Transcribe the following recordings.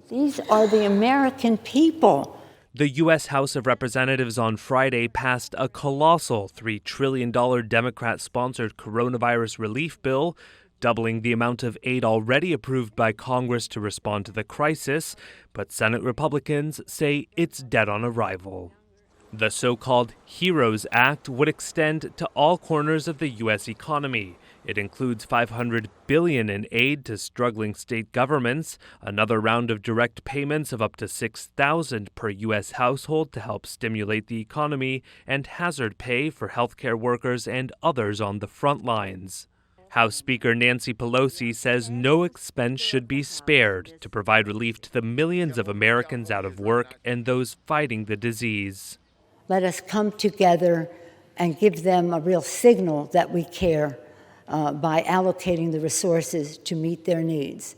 These are the American people. The U.S. House of Representatives on Friday passed a colossal $3 trillion Democrat-sponsored coronavirus relief bill, doubling the amount of aid already approved by Congress to respond to the crisis, but Senate Republicans say it's dead on arrival. The so-called HEROES Act would extend to all corners of the U.S. economy. It includes $500 billion in aid to struggling state governments, another round of direct payments of up to $6,000 per U.S. household to help stimulate the economy, and hazard pay for healthcare workers and others on the front lines. House Speaker Nancy Pelosi says no expense should be spared to provide relief to the millions of Americans out of work and those fighting the disease. Let us come together and give them a real signal that we care by allocating the resources to meet their needs.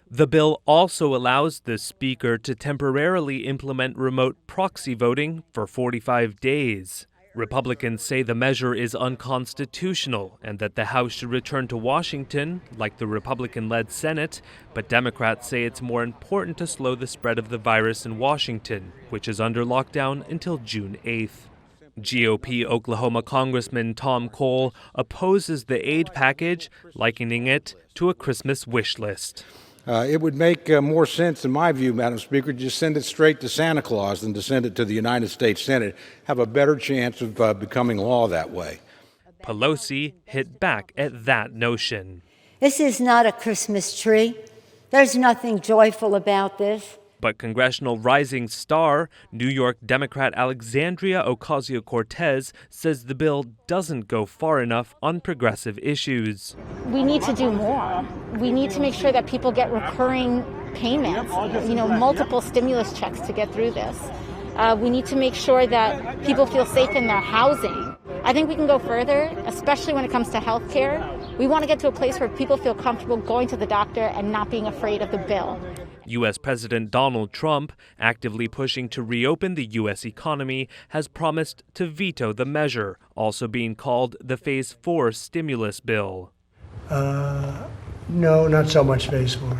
The bill also allows the Speaker to temporarily implement remote proxy voting for 45 days. Republicans say the measure is unconstitutional and that the House should return to Washington, like the Republican-led Senate, but Democrats say it's more important to slow the spread of the virus in Washington, which is under lockdown until June 8th. GOP Oklahoma Congressman Tom Cole opposes the aid package, likening it to a Christmas wish list. It would make more sense, in my view, Madam Speaker, to just send it straight to Santa Claus than to send it to the United States Senate. Have a better chance of becoming law that way. Pelosi hit back at that notion. This is not a Christmas tree. There's nothing joyful about this. But congressional rising star, New York Democrat Alexandria Ocasio-Cortez says the bill doesn't go far enough on progressive issues. We need to do more. We need to make sure that people get recurring payments, multiple stimulus checks to get through this. We need to make sure that people feel safe in their housing. I think we can go further, especially when it comes to health care. We want to get to a place where people feel comfortable going to the doctor and not being afraid of the bill. U.S. President Donald Trump, actively pushing to reopen the U.S. economy, has promised to veto the measure, also being called the Phase 4 stimulus bill. No, not so much Phase 4.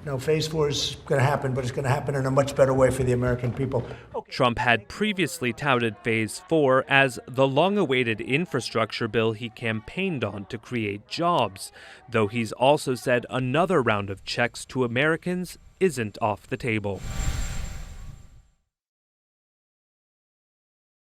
No, Phase 4 is going to happen, but it's going to happen in a much better way for the American people. Trump had previously touted Phase 4 as the long-awaited infrastructure bill he campaigned on to create jobs, though he's also said another round of checks to Americans isn't off the table.